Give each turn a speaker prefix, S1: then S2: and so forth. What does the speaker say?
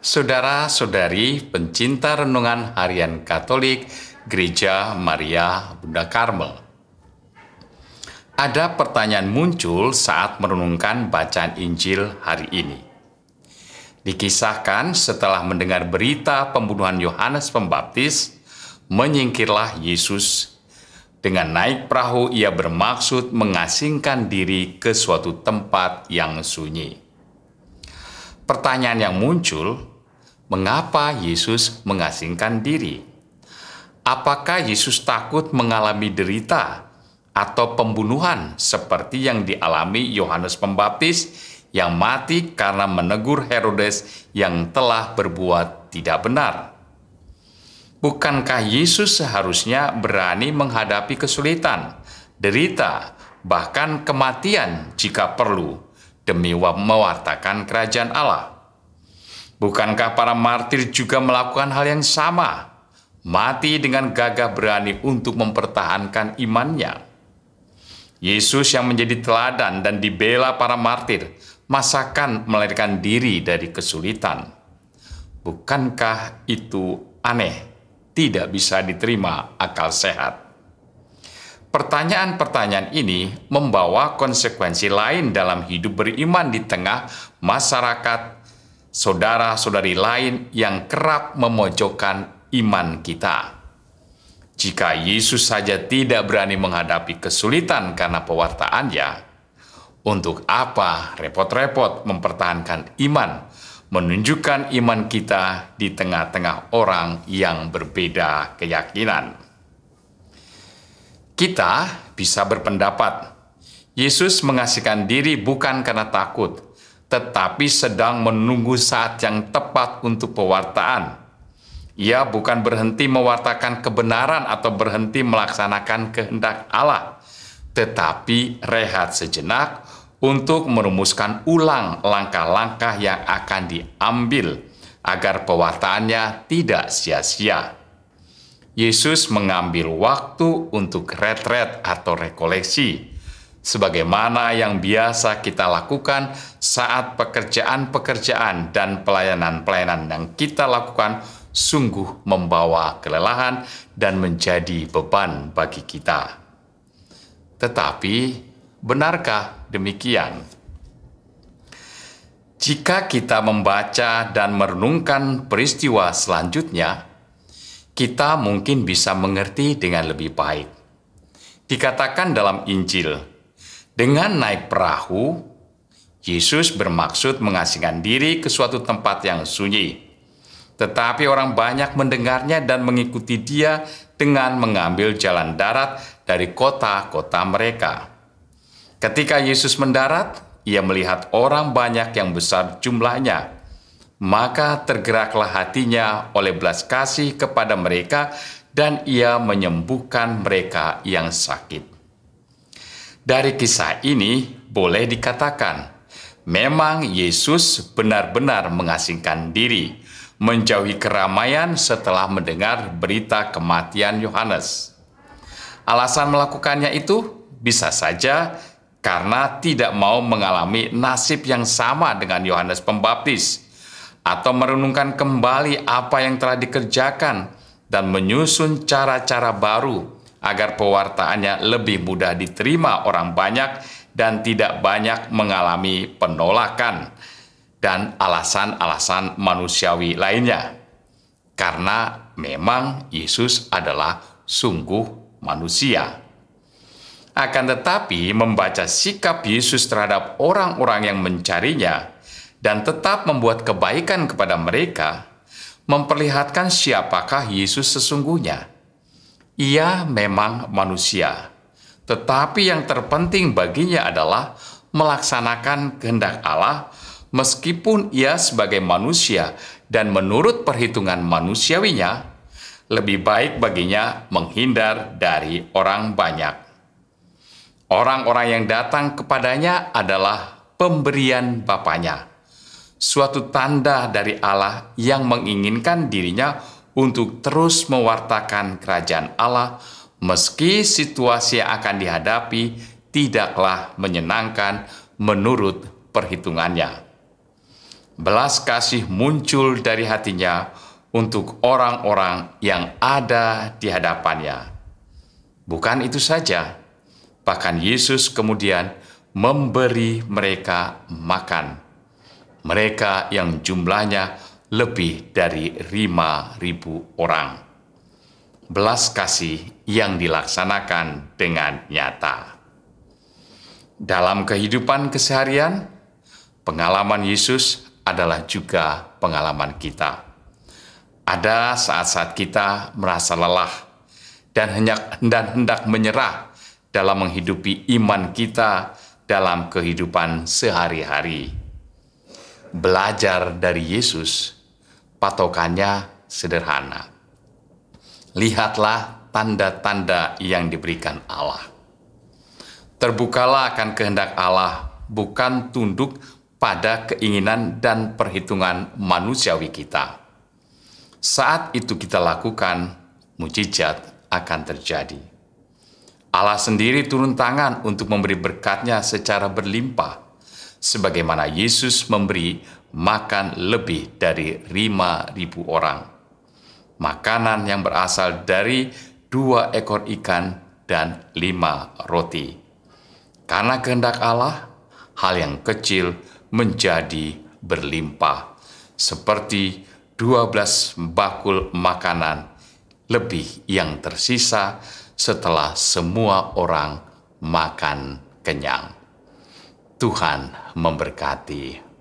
S1: Saudara-saudari pencinta renungan harian Katolik Gereja Maria Bunda Karmel. Ada pertanyaan muncul saat merenungkan bacaan Injil hari ini. Dikisahkan setelah mendengar berita pembunuhan Yohanes Pembaptis, menyingkirlah Yesus. Dengan naik perahu ia bermaksud mengasingkan diri ke suatu tempat yang sunyi. Pertanyaan yang muncul, mengapa Yesus mengasingkan diri? Apakah Yesus takut mengalami derita atau pembunuhan seperti yang dialami Yohanes Pembaptis yang mati karena menegur Herodes yang telah berbuat tidak benar? Bukankah Yesus seharusnya berani menghadapi kesulitan, derita, bahkan kematian jika perlu demi mewartakan kerajaan Allah? Bukankah para martir juga melakukan hal yang sama, mati dengan gagah berani untuk mempertahankan imannya? Yesus yang menjadi teladan dan dibela para martir, masakan melarikan diri dari kesulitan? Bukankah itu aneh? Tidak bisa diterima akal sehat. Pertanyaan-pertanyaan ini membawa konsekuensi lain dalam hidup beriman di tengah masyarakat, saudara-saudari lain yang kerap memojokkan iman kita. Jika Yesus saja tidak berani menghadapi kesulitan karena pewartaannya, untuk apa repot-repot mempertahankan iman, menunjukkan iman kita di tengah-tengah orang yang berbeda keyakinan? Kita bisa berpendapat, Yesus mengasingkan diri bukan karena takut, tetapi sedang menunggu saat yang tepat untuk pewartaan. Ia bukan berhenti mewartakan kebenaran atau berhenti melaksanakan kehendak Allah, tetapi rehat sejenak untuk merumuskan ulang langkah-langkah yang akan diambil agar pewartaannya tidak sia-sia. Yesus mengambil waktu untuk retret atau rekoleksi, sebagaimana yang biasa kita lakukan saat pekerjaan-pekerjaan dan pelayanan-pelayanan yang kita lakukan sungguh membawa kelelahan dan menjadi beban bagi kita. Tetapi, benarkah demikian? Jika kita membaca dan merenungkan peristiwa selanjutnya, kita mungkin bisa mengerti dengan lebih baik. Dikatakan dalam Injil, dengan naik perahu, Yesus bermaksud mengasingkan diri ke suatu tempat yang sunyi. Tetapi orang banyak mendengarnya dan mengikuti dia dengan mengambil jalan darat dari kota-kota mereka. Ketika Yesus mendarat, ia melihat orang banyak yang besar jumlahnya. Maka tergeraklah hatinya oleh belas kasih kepada mereka dan ia menyembuhkan mereka yang sakit. Dari kisah ini boleh dikatakan, memang Yesus benar-benar mengasingkan diri, menjauhi keramaian setelah mendengar berita kematian Yohanes. Alasan melakukannya itu bisa saja karena tidak mau mengalami nasib yang sama dengan Yohanes Pembaptis, atau merenungkan kembali apa yang telah dikerjakan dan menyusun cara-cara baru agar pewartaannya lebih mudah diterima orang banyak dan tidak banyak mengalami penolakan dan alasan-alasan manusiawi lainnya. Karena memang Yesus adalah sungguh manusia. Akan tetapi, membaca sikap Yesus terhadap orang-orang yang mencarinya dan tetap membuat kebaikan kepada mereka, memperlihatkan siapakah Yesus sesungguhnya. Ia memang manusia, tetapi yang terpenting baginya adalah melaksanakan kehendak Allah, meskipun ia sebagai manusia dan menurut perhitungan manusiawinya, lebih baik baginya menghindar dari orang banyak. Orang-orang yang datang kepadanya adalah pemberian Bapanya, suatu tanda dari Allah yang menginginkan dirinya untuk terus mewartakan kerajaan Allah, meski situasi yang akan dihadapi tidaklah menyenangkan menurut perhitungannya. Belas kasih muncul dari hatinya untuk orang-orang yang ada di hadapannya. Bukan itu saja, bahkan Yesus kemudian memberi mereka makan. Mereka yang jumlahnya lebih dari 5.000 orang. Belas kasih yang dilaksanakan dengan nyata. Dalam kehidupan keseharian, pengalaman Yesus adalah juga pengalaman kita. Ada saat-saat kita merasa lelah dan hendak menyerah dalam menghidupi iman kita dalam kehidupan sehari-hari. Belajar dari Yesus, patokannya sederhana. Lihatlah tanda-tanda yang diberikan Allah. Terbukalah akan kehendak Allah, bukan tunduk pada keinginan dan perhitungan manusiawi kita. Saat itu kita lakukan, mukjizat akan terjadi. Allah sendiri turun tangan untuk memberi berkat-Nya secara berlimpah, sebagaimana Yesus memberi makan lebih dari 5.000 orang. Makanan yang berasal dari 2 ekor ikan dan 5 roti. Karena kehendak Allah, hal yang kecil menjadi berlimpah, seperti 12 bakul makanan lebih yang tersisa setelah semua orang makan kenyang. Tuhan memberkati.